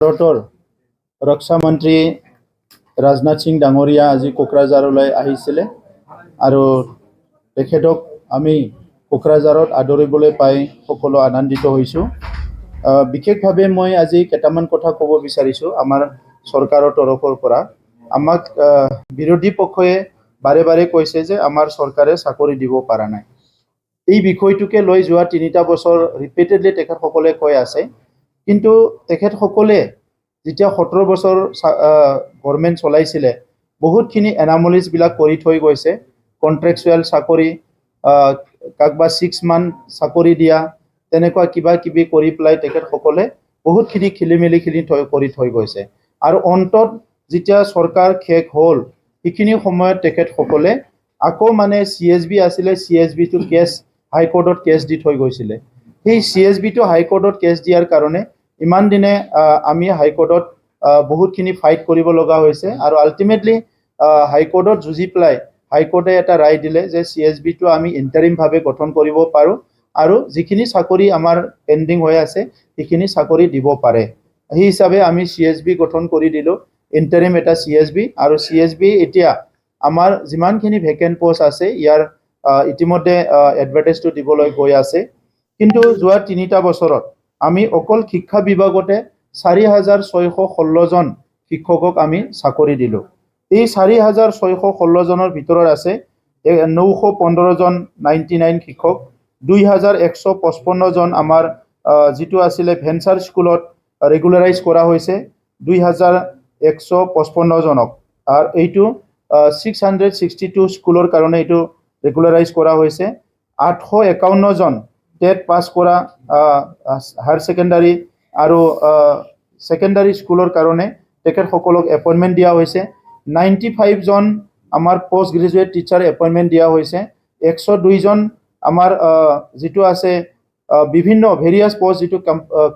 ভাৰতৰ ৰক্ষা মন্ত্ৰী ৰাজনাথ সিং ডাঙৰীয়া আজি কোকৰাঝাৰলৈ আহিছিলে আৰু তেখেতক আমি কোকৰাঝাৰত আদৰিবলৈ পাই সকলো আনন্দিত হৈছোঁ। বিশেষভাৱে মই আজি কেইটামান কথা ক'ব বিচাৰিছোঁ। আমাৰ চৰকাৰৰ তৰফৰ পৰা আমাক বিৰোধী পক্ষই বাৰে বাৰে কৈছে যে আমাৰ চৰকাৰে চাকৰি দিব পৰা নাই। এই বিষয়টোকে লৈ যোৱা ৩টা বছৰ ৰিপিটেডলি তেখেতসকলে কৈ আছে। কিন্তু তেখেতসকলে যেতিয়া 17 বছৰ গভৰ্ণমেণ্ট চলাইছিলে বহুতখিনি এনামলিজবিলাক কৰি থৈ গৈছে। কণ্ট্ৰেকচুৱেল চাকৰি, কাকবা 6 মান্থ চাকৰি দিয়া, তেনেকুৱা কিবা কিবি কৰি পেলাই তেখেতসকলে বহুতখিনি খেলিমেলিখিনি কৰি থৈ গৈছে। আৰু অন্তত যেতিয়া চৰকাৰ শেষ হ'ল সেইখিনি সময়ত তেখেতসকলে আকৌ মানে CSB আছিলে, CSBটো কেছ হাইকোৰ্টত কেছ দি থৈ গৈছিলে। সেই CSBটো হাইকোৰ্টত কেছ দিয়াৰ কাৰণে ইমান দিনে আমি হাইকোৰ্টত বহুতখিনি ফাইট কৰিব লগা হৈছে আৰু আল্টিমেটলি হাইকোৰ্টত যুঁজি পেলাই হাইকোৰ্টে এটা ৰায় দিলে যে CSBটো আমি ইণ্টাৰিমভাৱে গঠন কৰিব পাৰোঁ আৰু যিখিনি চাকৰি আমাৰ পেণ্ডিং হৈ আছে সেইখিনি চাকৰি দিব পাৰে। সেই হিচাপে আমি CSB গঠন কৰি দিলোঁ, ইণ্টাৰিম এটা CSB। আৰু CSB এতিয়া আমাৰ যিমানখিনি ভেকেণ্ট পোষ্ট আছে ইয়াৰ ইতিমধ্যে এডভাৰটাইজটো দিবলৈ গৈ আছে। কিন্তু যোৱা 3টা বছৰত আমি অকল শিক্ষা বিভাগতে 4,616 জন শিক্ষকক আমি চাকৰি দিলোঁ। এই 4,616 জনৰ ভিতৰত আছে 915 জন 99 শিক্ষক, 2,155 জন আমাৰ যিটো আছিলে ভেঞ্চাৰ স্কুলত ৰেগুলাৰাইজ কৰা হৈছে 2,155 জনক। আৰু এইটো 662 স্কুলৰ কাৰণে এইটো ৰেগুলাৰাইজ কৰা হৈছে। 851 জন টেট পাছ কৰা হায়াৰ ছেকেণ্ডাৰী আৰু ছেকেণ্ডাৰী স্কুলৰ কাৰণে তেখেতসকলক এপইণ্টমেণ্ট দিয়া হৈছে। 95 জন আমাৰ পোষ্ট গ্ৰেজুৱেট টিচাৰ এপইণ্টমেণ্ট দিয়া হৈছে। 102 জন আমাৰ যিটো আছে বিভিন্ন ভেৰিয়াছ পোষ্ট যিটো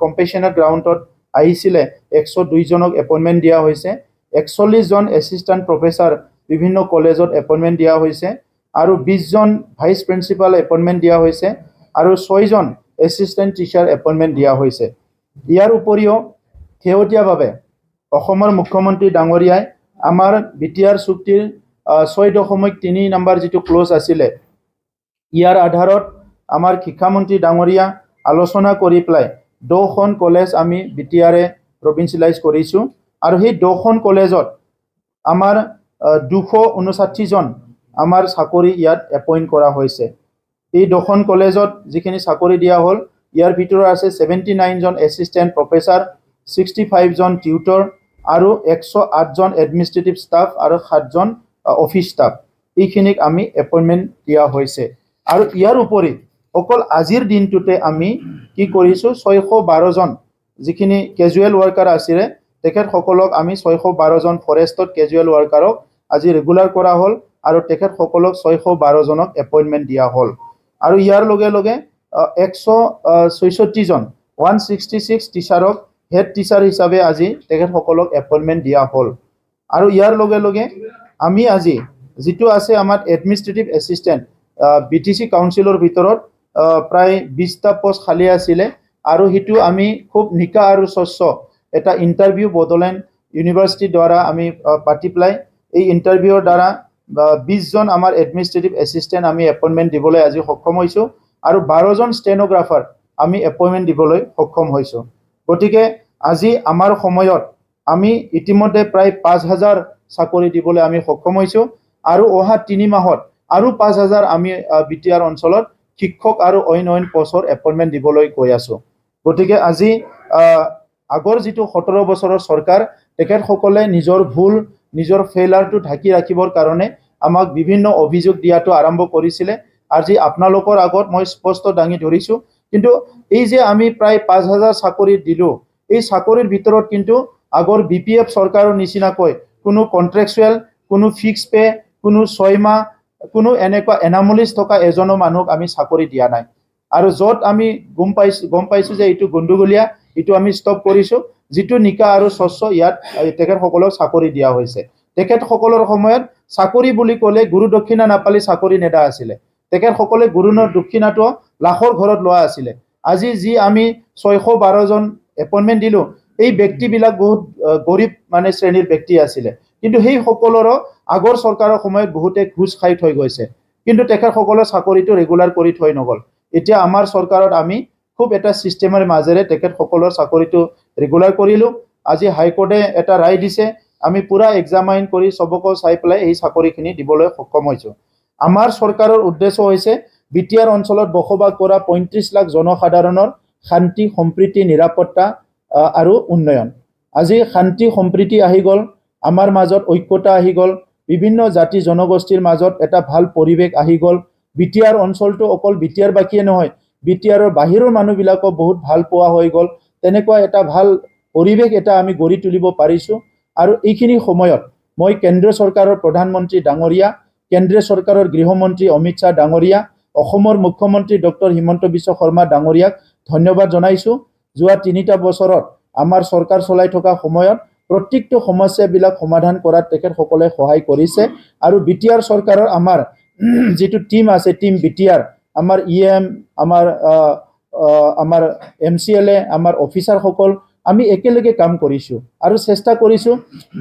কম্পেশ্যনেট গ্ৰাউণ্ডত আহিছিলে 102 জনক এপইণ্টমেণ্ট দিয়া হৈছে। 41 জন এছিষ্টেণ্ট প্ৰফেচাৰ বিভিন্ন কলেজত এপইণ্টমেণ্ট দিয়া হৈছে আৰু 20 জন ভাইচ প্ৰিন্সিপাল এপইণ্টমেণ্ট দিয়া হৈছে আৰু 6 জন এছিষ্টেণ্ট টিচাৰ এপইণ্টমেণ্ট দিয়া হৈছে। ইয়াৰ উপৰিও শেহতীয়াভাৱে অসমৰ মুখ্যমন্ত্ৰী ডাঙৰীয়াই আমাৰ BTR চুক্তিৰ 6.3 নম্বৰ যিটো ক্লজ আছিলে ইয়াৰ আধাৰত আমাৰ শিক্ষামন্ত্ৰী ডাঙৰীয়া আলোচনা কৰি পেলাই 10খন কলেজ আমি BTRে প্ৰভিন্সিয়েলাইজ কৰিছোঁ আৰু সেই 10খন কলেজত আমাৰ 259 জন আমাৰ চাকৰি ইয়াত এপইণ্ট কৰা হৈছে। এই 10খন কলেজত যিখিনি চাকৰি দিয়া হ'ল ইয়াৰ ভিতৰত আছে 79 জন এছিষ্টেণ্ট প্ৰফেচাৰ, 65 জন টিউটৰ আৰু 108 জন এডমিনিষ্ট্ৰেটিভ ষ্টাফ আৰু 7 জন অফিচ ষ্টাফ। এইখিনিক আমি এপইণ্টমেণ্ট দিয়া হৈছে। আৰু ইয়াৰ উপৰি অকল আজিৰ দিনটোতে আমি কি কৰিছোঁ 612 জন যিখিনি কেজুৱেল ৱৰ্কাৰ আছিলে তেখেতসকলক আমি 612 জন ফৰেষ্টত কেজুৱেল ৱৰ্কাৰক আজি ৰেগুলাৰ কৰা হ'ল আৰু তেখেতসকলক 612 জনক এপইণ্টমেণ্ট দিয়া হ'ল। আৰু ইয়াৰ লগে লগে 166 জন 166 টিচাৰক হেড টিচাৰ হিচাপে আজি তেখেতসকলক এপইণ্টমেণ্ট দিয়া হ'ল। আৰু ইয়াৰ লগে লগে আমি আজি যিটো আছে আমাৰ এডমিনিষ্ট্ৰেটিভ এছিষ্টেণ্ট BTC কাউন্সিলৰ ভিতৰত প্ৰায় 20টা পোষ্ট খালী আছিলে আৰু সেইটো আমি খুব নিকা আৰু স্বচ্ছ এটা ইণ্টাৰভিউ বড়োলেণ্ড ইউনিভাৰ্চিটিৰ দ্বাৰা আমি পাতি পেলাই এই ইণ্টাৰভিউৰ দ্বাৰা 20 জন আমাৰ এডমিনিষ্ট্ৰেটিভ এছিষ্টেণ্ট আমি এপইণ্টমেণ্ট দিবলৈ আজি সক্ষম হৈছোঁ আৰু 12 জন ষ্টেন'গ্ৰাফাৰ আমি এপইণ্টমেণ্ট দিবলৈ সক্ষম হৈছোঁ। গতিকে আজি আমাৰ সময়ত আমি ইতিমধ্যে প্ৰায় 5,000 চাকৰি দিবলৈ আমি সক্ষম হৈছোঁ আৰু অহা 3 মাহত আৰু 5,000 আমি BTR অঞ্চলত শিক্ষক আৰু অইন পোষ্টৰ এপইণ্টমেণ্ট দিবলৈ গৈ আছোঁ। গতিকে আজি আগৰ যিটো 17 বছৰৰ চৰকাৰ তেখেতসকলে নিজৰ ভুল নিজৰ ফেইলাৰটো ঢাকি ৰাখিবৰ কাৰণে আমাক বিভিন্ন অভিযোগ দিয়াটো আৰম্ভ কৰিছিলে। আজি আপোনালোকৰ আগত মই স্পষ্ট দাঙি ধৰিছোঁ। কিন্তু এই যে আমি প্ৰায় 5,000 চাকৰি দিলোঁ এই চাকৰিৰ ভিতৰত কিন্তু আগৰ BPF চৰকাৰৰ নিচিনাকৈ কোনো কণ্ট্ৰেকচুৱেল, কোনো ফিক্স পে, কোনো 6 মাহ, কোনো এনেকুৱা এনামলিজ থকা এজনো মানুহক আমি চাকৰি দিয়া নাই। আৰু য'ত আমি গম পাইছোঁ যে এইটো গণ্ডগোলীয়া এইটো আমি ষ্টপ কৰিছোঁ। যিটো নিকা আৰু স্বচ্ছ ইয়াত তেখেতসকলক চাকৰি দিয়া হৈছে। তেখেতসকলৰ সময়ত চাকৰি বুলি ক'লে গুৰু দক্ষিণা নাপালে চাকৰি নেদা আছিলে। তেখেতসকলে গুৰুৰ দক্ষিণাটো লাখৰ ঘৰত লোৱা আছিলে। আজি যি আমি 612 জন এপইণ্টমেণ্ট দিলোঁ এই ব্যক্তিবিলাক বহুত গৰীব মানে শ্ৰেণীৰ ব্যক্তি আছিলে, কিন্তু সেই সকলৰ আগৰ চৰকাৰৰ সময়ত বহুতে ঘুষ খাই থৈ গৈছে, কিন্তু তেখেতসকলৰ চাকৰিটো ৰেগুলাৰ কৰি থৈ নগ'ল। এতিয়া আমাৰ চৰকাৰত আমি খুব এটা ছিষ্টেমৰ মাজেৰে তেখেতসকলৰ চাকৰিটো ৰেগুলাৰ কৰিলোঁ। আজি হাইকোৰ্টে এটা ৰায় দিছে, আমি পুৰা এক্সামাইন কৰি চবকো চাই পেলাই এই চাকৰিখিনি দিবলৈ সক্ষম হৈছোঁ। আমাৰ চৰকাৰৰ উদ্দেশ্য হৈছে বিটিআৰ অঞ্চলত বসবাস কৰা ৩৫ লাখ জনসাধাৰণৰ শান্তি, সম্প্ৰীতি, নিৰাপত্তা আৰু উন্নয়ন। আজি শান্তি সম্প্ৰীতি আহি গ'ল, আমাৰ মাজত ঐক্যতা আহি গ'ল, বিভিন্ন জাতি জনগোষ্ঠীৰ মাজত এটা ভাল পৰিৱেশ আহি গ'ল। বিটিআৰ অঞ্চলটো অকল বিটিআৰ বাকীয়ে নহয়, বিটিআৰৰ বাহিৰৰ মানুহবিলাকো বহুত ভাল পোৱা হৈ গ'ল। তেনেকুৱা এটা ভাল পৰিৱেশ এটা আমি গঢ়ি তুলিব পাৰিছোঁ। আৰু এইখিনি সময়ত মই কেন্দ্ৰীয় চৰকাৰৰ প্ৰধানমন্ত্ৰী ডাঙৰীয়া, কেন্দ্ৰীয় চৰকাৰৰ গৃহমন্ত্ৰী অমিত শ্বাহ ডাঙৰীয়া, অসমৰ মুখ্যমন্ত্ৰী ডক্টৰ হিমন্ত বিশ্ব শৰ্মা ডাঙৰীয়াক ধন্যবাদ জনাইছোঁ। যোৱা ৩টা বছৰত আমাৰ চৰকাৰ চলাই থকা সময়ত প্ৰত্যেকটো সমস্যাবিলাক সমাধান কৰাত তেখেতসকলে সহায় কৰিছে। আৰু বিটিআৰ চৰকাৰৰ আমাৰ যিটো টিম আছে, টিম বিটিআৰ, আমাৰ EM, আমাৰ MCLA, আমাৰ অফিচাৰসকল, আমি একেলগে কাম কৰিছোঁ আৰু চেষ্টা কৰিছোঁ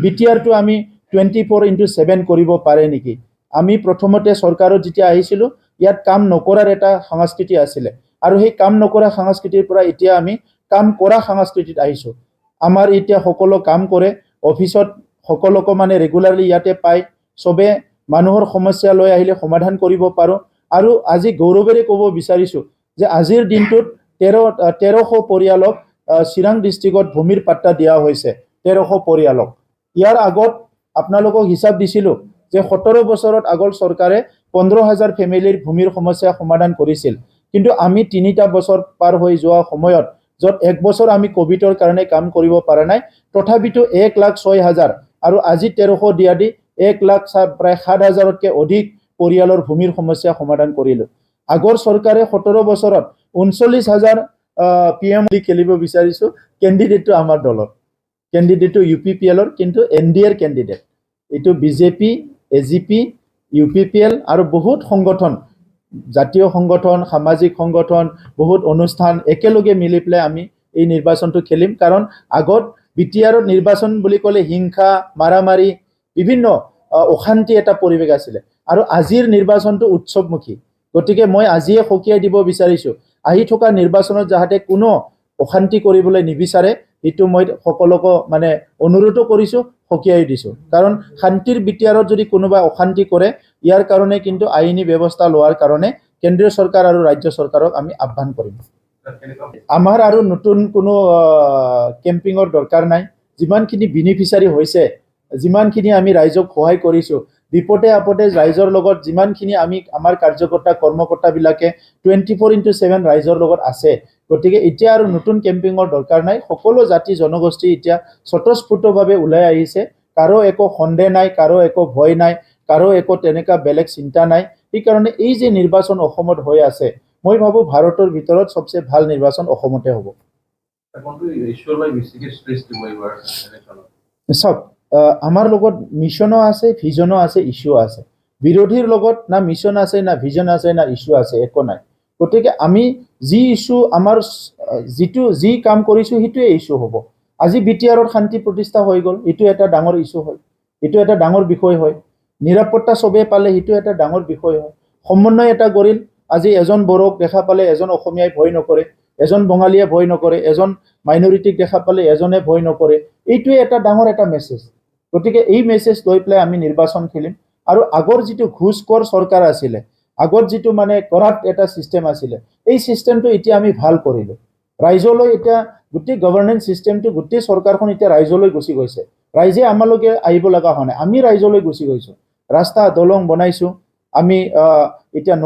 বিটিআৰটো আমি 24/7 কৰিব পাৰে নেকি। আমি প্ৰথমতে চৰকাৰত যেতিয়া আহিছিলোঁ ইয়াত কাম নকৰাৰ এটা সংস্কৃতি আছিলে, আৰু সেই কাম নকৰা সংস্কৃতিৰ পৰা এতিয়া আমি কাম কৰা সংস্কৃতিত আহিছোঁ। আমাৰ এতিয়া সকলো কাম কৰে, অফিচত সকলোকে মানে ৰেগুলাৰলি ইয়াতে পায়, চবে মানুহৰ সমস্যা লৈ আহিলে সমাধান কৰিব পাৰোঁ। আৰু আজি গৌৰৱেৰে ক'ব বিচাৰিছোঁ যে আজিৰ দিনটোত 1300 পৰিয়ালক চিৰাং ডিষ্ট্ৰিক্টত ভূমিৰ পাট্টা দিয়া হৈছে, 1300 পৰিয়ালক। ইয়াৰ আগত আপোনালোকক হিচাপ দিছিলোঁ যে 17 বছৰত আগৰ চৰকাৰে 15,000 ফেমিলিৰ ভূমিৰ সমস্যা সমাধান কৰিছিল, কিন্তু আমি 3টা বছৰ পাৰ হৈ যোৱা সময়ত য'ত 1 বছৰ আমি কোভিডৰ কাৰণে কাম কৰিব পৰা নাই, তথাপিতো 1,06,000 আৰু আজি 1300 দিয়া দি 1,00,000 প্ৰায় 7,000তকৈ অধিক পৰিয়ালৰ ভূমিৰ সমস্যা সমাধান কৰিলোঁ। আগৰ চৰকাৰে 17 বছৰত 39,000 PM খেলিব বিচাৰিছোঁ। কেণ্ডিডেটটো আমাৰ দলৰ, কেণ্ডিডেটটো UPPLৰ, কিন্তু NDAৰ কেণ্ডিডেট। এইটো BJP, AGP, UPPL আৰু বহুত সংগঠন, জাতীয় সংগঠন, সামাজিক সংগঠন, বহুত অনুষ্ঠান একেলগে মিলি পেলাই আমি এই নিৰ্বাচনটো খেলিম। কাৰণ আগত বিটিআৰৰ নিৰ্বাচন বুলি ক'লে হিংসা, মাৰামাৰি, বিভিন্ন অশান্তি এটা পৰিৱেশ আছিলে, আৰু আজিৰ নিৰ্বাচনটো উৎসৱমুখী। গতিকে মই আজিয়ে সকীয়াই দিব বিচাৰিছোঁ, আহি থকা নিৰ্বাচনত যাতে কোনো অশান্তি কৰিবলৈ নিবিচাৰে, এইটো মই সকলোকে মানে অনুৰোধো কৰিছোঁ, সকীয়াই দিছোঁ। কাৰণ শান্তিৰ বিটিআৰত যদি কোনোবা অশান্তি কৰে, ইয়াৰ কাৰণে কিন্তু আইনী ব্যৱস্থা লোৱাৰ কাৰণে কেন্দ্ৰীয় চৰকাৰ আৰু ৰাজ্য চৰকাৰক আমি আহ্বান কৰিম। আমাৰ আৰু নতুন কোনো কেম্পিঙৰ দৰকাৰ নাই। যিমানখিনি বেনিফিচিয়াৰী হৈছে, যিমানখিনি আমি ৰাইজক সহায় কৰিছোঁ, বিপদে আপদে ৰাইজৰ লগত যিমানখিনি আমাৰ কাৰ্যকৰ্তা কৰ্মকৰ্তাবিলাকে 24/7 ৰাইজৰ লগত আছে, গতিকে এতিয়া আৰু নতুন কেম্পিঙৰ দৰকাৰ নাই। সকলো জাতি জনগোষ্ঠী এতিয়া স্বতঃস্ফূৰ্তভাৱে ওলাই আহিছে, কাৰো একো সন্দেহ নাই, কাৰো একো ভয় নাই, কাৰো একো তেনেকুৱা বেলেগ চিন্তা নাই। সেইকাৰণে এই যে নিৰ্বাচন অসমত হৈ আছে, মই ভাবোঁ ভাৰতৰ ভিতৰত সবচে ভাল নিৰ্বাচন অসমতে হ'ব। চাওক, আমাৰ লগত মিছনো আছে, ভিজনো আছে, ইছ্যু আছে। বিৰোধীৰ লগত না মিছন আছে, না ভিজন আছে, না ইছ্যু আছে, একো নাই। গতিকে আমি যি ইছ্যু আমাৰ যি কাম কৰিছোঁ সেইটোৱে ইছ্যু হ'ব। আজি বিটিআৰত শান্তি প্ৰতিষ্ঠা হৈ গ'ল, এইটো এটা ডাঙৰ ইছ্যু হয়, এইটো এটা ডাঙৰ বিষয় হয়। নিৰাপত্তা চবেই পালে, সেইটো এটা ডাঙৰ বিষয় হয়। সমন্বয় এটা কৰিল, আজি এজন বড়োক দেখা পালে এজন অসমীয়াই ভয় নকৰে, এজন বঙালীয়ে ভয় নকৰে, এজন মাইনৰিটিক দেখা পালে এজনে ভয় নকৰে। এইটোৱে এটা ডাঙৰ এটা মেছেজ। গতিকে এই মেছেজ লৈ পেলাই আমি নিৰ্বাচন খেলিম। আৰু আগৰ যিটো ঘুষখোৰ চৰকাৰ আছিলে, আগত যিটো মানে কৰাপ্ট এটা ছিষ্টেম আছিলে, এই ছিষ্টেমটো এতিয়া আমি ভাল কৰিলোঁ। ৰাইজলৈ এতিয়া গোটেই গভৰ্নেন্স ছিষ্টেমটো, গোটেই চৰকাৰখন এতিয়া ৰাইজলৈ গুচি গৈছে। ৰাইজে আমালৈকে আহিব লগা হোৱা নাই, আমি ৰাইজলৈ গুচি গৈছোঁ। ৰাস্তা দলং বনাইছোঁ, আমি এতিয়া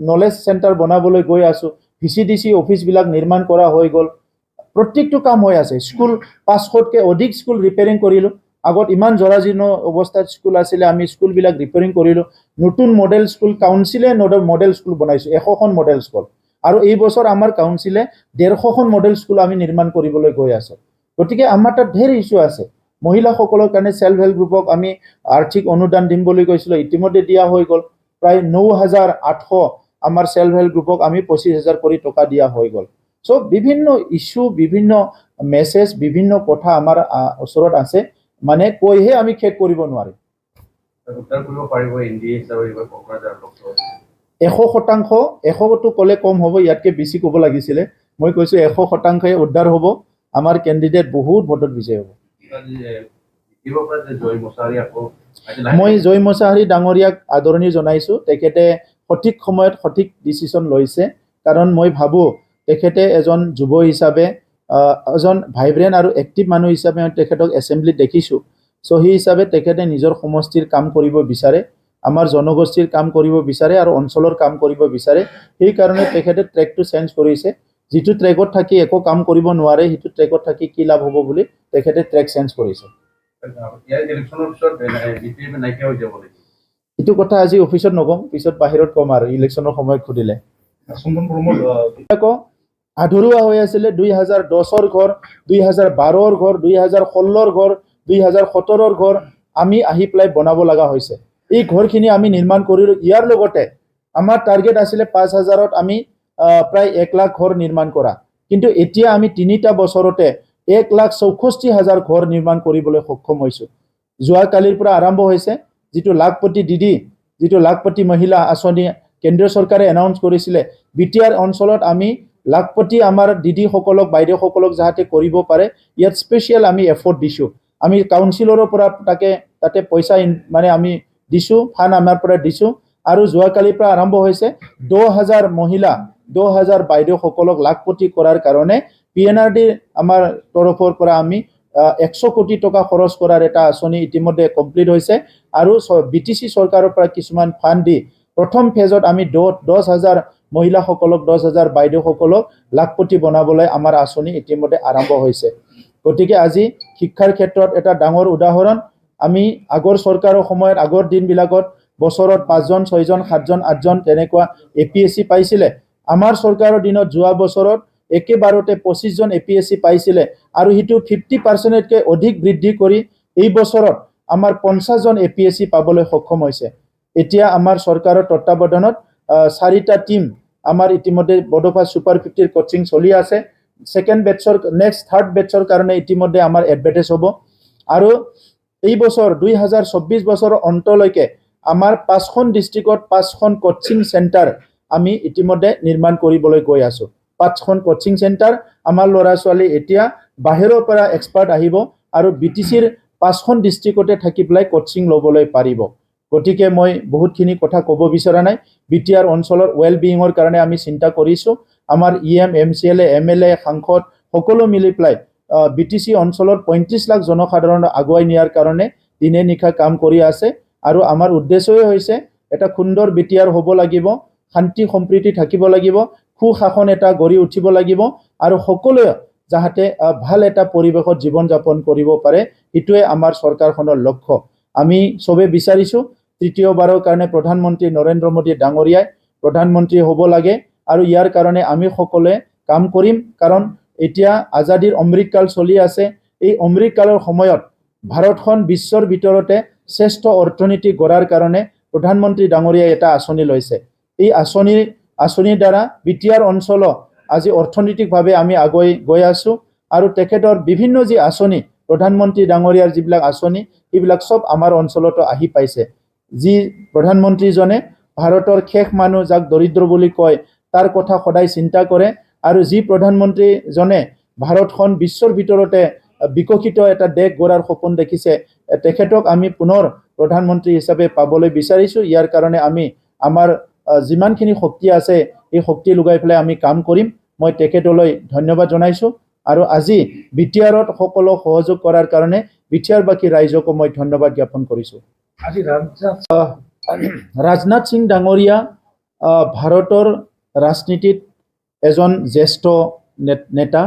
নলেজ চেণ্টাৰ বনাবলৈ গৈ আছোঁ। VCDC অফিচবিলাক নিৰ্মাণ কৰা হৈ গ'ল, প্ৰত্যেকটো কাম হৈ আছে। স্কুল 500তকৈ অধিক স্কুল ৰিপেয়াৰিং কৰিলোঁ। আগত ইমান জৰাজীৰ্ণ অৱস্থাত স্কুল আছিলে, আমি স্কুলবিলাক ৰিপেয়াৰিং কৰিলোঁ। নতুন মডেল স্কুল, কাউন্সিলে মডেল স্কুল বনাইছোঁ, 100খন মডেল স্কুল। আৰু এই বছৰ আমাৰ কাউন্সিলে 150খন মডেল স্কুল আমি নিৰ্মাণ কৰিবলৈ গৈ আছোঁ। গতিকে আমাৰ তাত ঢেৰ ইছ্যু আছে। মহিলাসকলৰ কাৰণে সেল্ফ হেল্প গ্ৰুপক আমি আৰ্থিক অনুদান দিম বুলি কৈছিলোঁ, ইতিমধ্যে দিয়া হৈ গ'ল। প্ৰায় 9,800 আমাৰ সেল্ফ হেল্প গ্ৰুপক আমি 25,000 কৰি টকা দিয়া হৈ গ'ল। চ' বিভিন্ন ইছ্যু, বিভিন্ন মেছেজ বিভিন্ন কথা আমাৰ ওচৰত আছে মানে কৈহে আমি শেষ কৰিব নোৱাৰিম 100%টো ক'লে কম হ'ব ইয়াতকে বেছি ক'ব লাগিছিলে মই কৈছো 100%ই উদ্ধাৰ হ'ব আমাৰ কেণ্ডিডেট বহুত ভোটত বিজয় হ'ব মই জয় মছাহাৰী ডাঙৰীয়াক আদৰণি জনাইছো তেখেতে সঠিক সময়ত সঠিক ডিসিশন লৈছে কাৰণ মই ভাবো তেখেতে এজন যুৱ হিচাপে এজন ভাইব্ৰেন্ট আৰু এক্টিভ মানুহ হিচাপে তেখেতক এসেম্বলি দেখিছো সো হি হিচাপে তেখেতে নিজৰ সমষ্টিৰ কাম কৰিব বিচাৰে আমাৰ জনগোষ্ঠীৰ কাম কৰিব বিচাৰে আৰু অঞ্চলৰ কাম কৰিব বিচাৰে এই কাৰণে তেখেতে ট্ৰেকটো চেঞ্জ কৰিছে যেটো ট্ৰেকত থাকি একো কাম কৰিব নোৱাৰে হিটো ট্ৰেকত থাকি কি লাভ হ'ব বুলি তেখেতে ট্ৰেক চেঞ্জ কৰিছে ইটো কথা আজি অফিসত নকম পিছত বাহিৰত কম আৰু ইলেকশনৰ সময়ত খুদিলে আধৰুৱা হৈ আছিল 2010ৰ ঘৰ 2012ৰ ঘৰ 2016ৰ ঘৰ 2017ৰ ঘৰ আমি আহি প্লাই বনাব লগা হৈছে এই ঘৰখিনি আমি নিৰ্মাণ কৰিলো ইয়াৰ লগতে আমাৰ টাৰ্গেট আছিল 5000ত আমি প্ৰায় 1 লাখ ঘৰ নিৰ্মাণ কৰা কিন্তু এতিয়া আমি 3টা বছৰতে 1,64,000 ঘৰ নিৰ্মাণ কৰিবলৈ সক্ষম হৈছো যোৱা কালিৰ পৰা আৰম্ভ হৈছে যেটো লাখপতি দিদি যেটো লাখপতি মহিলা আঁচনি কেন্দ্ৰীয় চৰকাৰে এনাউন্স কৰিছিল বিটিআৰ অঞ্চলত আমি লাখপতি আমাৰ দিদি সকলক বাইদেউ সকলক যাতে কৰিব পাৰে ইয়াত স্পেশাল আমি এফৰ্ট দিছো আমি কাউন্সিলৰৰ পৰা তাতে পইচা মানে আমি দিছো ফান আমাৰ পৰা দিছো আৰু যোৱা কালিৰ পৰা আৰম্ভ হৈছে 2000 মহিলা 2000 বাইদেউ সকলক লাখপতি কৰাৰ কাৰণে পিএনআৰডি আমাৰ তৰফৰ পৰা আমি 100 কোটি টকা খৰচ কৰাৰ এটা আঁচনি ইতিমধ্যে কমপ্লিট হৈছে আৰু বিটিসি চৰকাৰৰ পৰা কিছুমান ফান্ড দি প্ৰথম ফেজত আমি 10000 মহিলা সকলক 10000 বাইদেউ সকলক লাখপতি বনাবলৈ আমাৰ আঁচনি ইতিমধ্যে আৰম্ভ হৈছে গতিকে আজি শিক্ষাৰ ক্ষেত্ৰত এটা ডাঙৰ উদাহৰণ আমি আগৰ চৰকাৰৰ সময়ত আগৰ দিনবিলাকত বছৰত 5 জন 6 জন 7 জন 8 জন তেনেকুৱা এপিএসসি পাইছিলে আমাৰ চৰকাৰৰ দিনত যোৱা বছৰত একেবাৰতে 25 জন এপিএসসি পাইছিলে আৰু হিটো 50% কে অধিক বৃদ্ধি কৰি এই বছৰত আমাৰ 50 জন এপিএসসি পাবলৈ সক্ষম হৈছে এতিয়া আমাৰ চৰকাৰৰ তত্ত্বাৱধানত 4টা টিম আমাৰ ইতিমধ্যে বডোফা সুপাৰ 50 কোচিং চলি আছে সেকেন্ড বেটছৰ নেক্সট থাৰ্ড বেটছৰ কাৰণে ইতিমধ্যে আমাৰ এডভাৰটাইজ হ'ব আৰু এই বছৰ 2024 বছৰৰ অন্তলৈকে আমাৰ 5খন ডিস্ট্ৰিক্টত 5খন কোচিং সেন্টাৰ আমি ইতিমধ্যে নিৰ্মাণ কৰিবলৈ গৈ আছো 5খন কোচিং সেন্টাৰ আমাৰ লৰা ছোৱালী এতিয়া বাহিৰৰ পৰা এক্সপাৰ্ট আহিব আৰু বিটিসিৰ 5খন ডিস্ট্ৰিক্টতে থাকি প্লাই কোচিং লবলৈ পাৰিব গতিকে মই বহুতখিনি কথা ক'ব বিচৰা নাই বিটিআৰ অঞ্চলৰ ওয়েল বিইঙৰ কাৰণে আমি চিন্তা কৰিছো আমাৰ ইএম এমসিএলএ এমএলএ সাংসদ সকলো মিলি প্লাই বিটিসি অঞ্চলৰ 35 লাখ জনসাধাৰণ আগুৱাই নিয়াৰ কাৰণে দিনে নিশা কাম কৰি আছে আৰু আমাৰ উদ্দেশ্যই হৈছে এটা সুন্দৰ বিটিআৰ হ'ব লাগিব শান্তি সম্প্ৰীতি থাকিব লাগিব সুশাসন এটা গঢ়ি উঠিব লাগিব আৰু সকলোৱে যাতে ভাল এটা পৰিবেশত জীৱন যাপন কৰিব পাৰে ইটোৱে আমাৰ চৰকাৰখনৰ লক্ষ্য আমি সবে বিচাৰিছো তৃতীয়বাৰৰ কাৰণে প্ৰধানমন্ত্ৰী নৰেন্দ্ৰ মোদী ডাঙৰীয়াই প্ৰধানমন্ত্ৰী হ'ব লাগে আৰু ইয়াৰ কাৰণে আমি সকলোৱে কাম কৰিম কাৰণ এতিয়া আজাদীৰ অমৃতকাল চলি আছে এই অমৃতকালৰ সময়ত ভাৰতখন বিশ্বৰ ভিতৰতে শ্ৰেষ্ঠ অৰ্থনীতি গঢ়াৰ কাৰণে প্ৰধানমন্ত্ৰী ডাঙৰীয়াই এটা আঁচনি লৈছে এই আঁচনিৰ দ্বাৰা বিটিআৰ অঞ্চল আজি অৰ্থনৈতিকভাৱে আমি আগুৱাই গৈ আছো আৰু তেখেতৰ বিভিন্ন যি আঁচনি প্ৰধানমন্ত্ৰী ডাঙৰীয়াৰ যিবিলাক আঁচনি এইবিলাক সব আমাৰ অঞ্চলতো আহি পাইছে যি প্ৰধানমন্ত্ৰীজনে ভাৰতৰ শেষ মানুহ যাক দৰিদ্ৰ বুলি কয় তাৰ কথা সদায় চিন্তা কৰে আৰু যি প্ৰধানমন্ত্ৰীজনে ভাৰতখন বিশ্বৰ ভিতৰতে বিকশিত এটা দেশ গঢ়াৰ সপোন দেখিছে তেখেতক আমি পুনৰ প্ৰধানমন্ত্ৰী হিচাপে পাবলৈ বিচাৰিছো ইয়াৰ কাৰণে আমি আমাৰ যিমানখিনি শক্তি আছে এই শক্তি লগাই পেলাই আমি কাম কৰিম মই তেখেতলৈ ধন্যবাদ জনাইছো আৰু আজি বিটিআৰত সকলো সহযোগ কৰাৰ কাৰণে বিটিআৰ বাকি ৰাইজক মই ধন্যবাদ জ্ঞাপন কৰিছো আজি ৰাজনাথ সিং ডাঙৰীয়া ভাৰতৰ ৰাজনীতিত এজন জ্যেষ্ঠ নেতা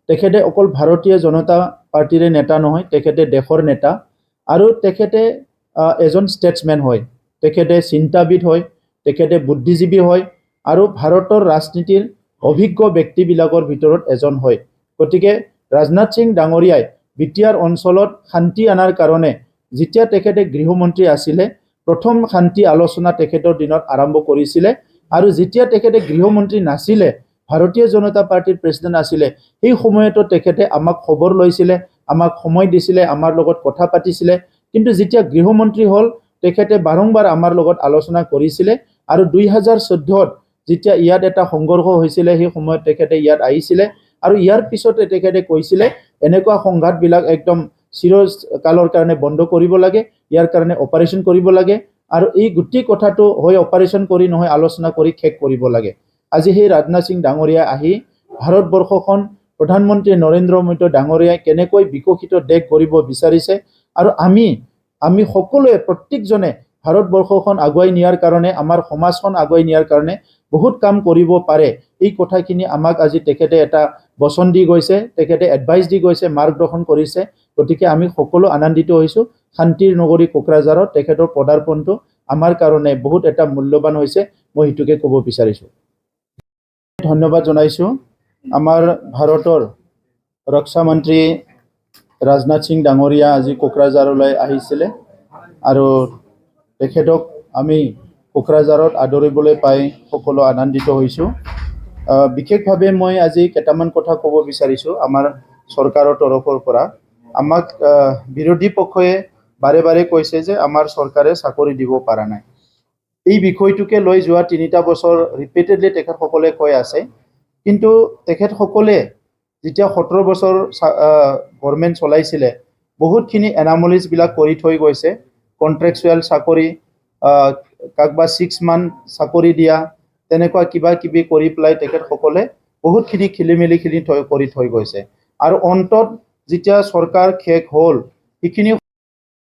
তেখেতে অকল ভাৰতীয় জনতা পাৰ্টিৰ নেতা নহয় তেখেতে দেশৰ নেতা আৰু তেখেতে এজন ষ্টেটসম্যান হয় তেখেতে চিন্তাবিদ হয় তেখেতে বুদ্ধিজীৱী হয় আৰু ভাৰতৰ ৰাজনীতিৰ অভিজ্ঞ ব্যক্তিবিলাকৰ ভিতৰত এজন হয় গতিকে ৰাজনাথ সিং ডাঙৰীয়াই বিটিআৰ অঞ্চলত শান্তি আনাৰ কাৰণে যেতিয়া তেখেতে গৃহমন্ত্ৰী আছিল প্ৰথম শান্তি আলোচনা তেখেতৰ দিনত আৰম্ভ কৰিছিল আৰু যেতিয়া তেখেতে গৃহমন্ত্ৰী নাছিল ভাৰতীয় জনতা পাৰ্টিৰ প্ৰেচিডেণ্ট আছিলে সেই সময়তো তেখেতে আমাক খবৰ লৈছিলে, আমাক সময় দিছিলে, আমাৰ লগত কথা পাতিছিলে। কিন্তু যেতিয়া গৃহমন্ত্ৰী হ'ল তেখেতে বাৰম্বাৰ আমাৰ লগত আলোচনা কৰিছিলে আৰু 2014ত যেতিয়া ইয়াত এটা সংঘৰ্ষ হৈছিলে সেই সময়ত তেখেতে ইয়াত আহিছিলে আৰু ইয়াৰ পিছতে তেখেতে কৈছিলে এনেকুৱা সংঘাতবিলাক একদম চিৰকালৰ কাৰণে বন্ধ কৰিব লাগে, ইয়াৰ কাৰণে অপাৰেশ্যন কৰিব লাগে আৰু এই গোটেই কথাটো হয় অপাৰেশ্যন কৰি নহয় আলোচনা কৰি শেষ কৰিব লাগে। আজি সেই ৰাজনাথ সিং ডাঙৰীয়া আহি ভাৰতবৰ্ষখন প্ৰধানমন্ত্ৰী নৰেন্দ্ৰ মোদী ডাঙৰীয়াই কেনেকৈ বিকশিত দেশ কৰিব বিচাৰিছে আৰু আমি সকলোৱে প্ৰত্যেকজনে ভাৰতবৰ্ষখন আগুৱাই নিয়াৰ কাৰণে, আমাৰ সমাজখন আগুৱাই নিয়াৰ কাৰণে বহুত কাম কৰিব পাৰে। এই কথাখিনি আমাক আজি তেখেতে এটা বচন দি গৈছে, তেখেতে এডভাইচ দি গৈছে, মাৰ্গদৰ্শন কৰিছে। গতিকে আমি সকলো আনন্দিত হৈছোঁ। শান্তিৰ নগৰী কোকৰাঝাৰত তেখেতৰ পদাৰ্পণটো আমাৰ কাৰণে বহুত এটা মূল্যৱান হৈছে, মই সেইটোকে ক'ব বিচাৰিছোঁ। ধন্যবাদ জনাইছোঁ আমাৰ ভাৰতৰ ৰক্ষা মন্ত্ৰী ৰাজনাথ সিং ডাঙৰীয়া আজি কোকৰাঝাৰলৈ আহিছিলে আৰু তেখেতক আমি কোকৰাঝাৰত আদৰিবলৈ পাই সকলো আনন্দিত হৈছোঁ। বিশেষভাৱে মই আজি কেইটামান কথা ক'ব বিচাৰিছোঁ। আমাৰ চৰকাৰৰ তৰফৰ পৰা আমাক বিৰোধী পক্ষই বাৰে বাৰে কৈছে যে আমাৰ চৰকাৰে চাকৰি দিব পৰা নাই। এই বিষয়টোকে লৈ যোৱা 3টা বছৰ ৰিপিটেডলি তেখেতসকলে কৈ আছে। কিন্তু তেখেতসকলে যেতিয়া 17 বছৰ গভৰ্ণমেণ্ট চলাইছিলে বহুতখিনি এনামলিজবিলাক কৰি থৈ গৈছে। কণ্ট্ৰেকচুৱেল চাকৰি, কাকবা 6 মান্থ চাকৰি দিয়া, তেনেকুৱা কিবা কিবি কৰি পেলাই তেখেতসকলে বহুতখিনি খেলিমেলিখিনি কৰি থৈ গৈছে আৰু অন্তত যেতিয়া চৰকাৰ শেষ হ'ল সেইখিনি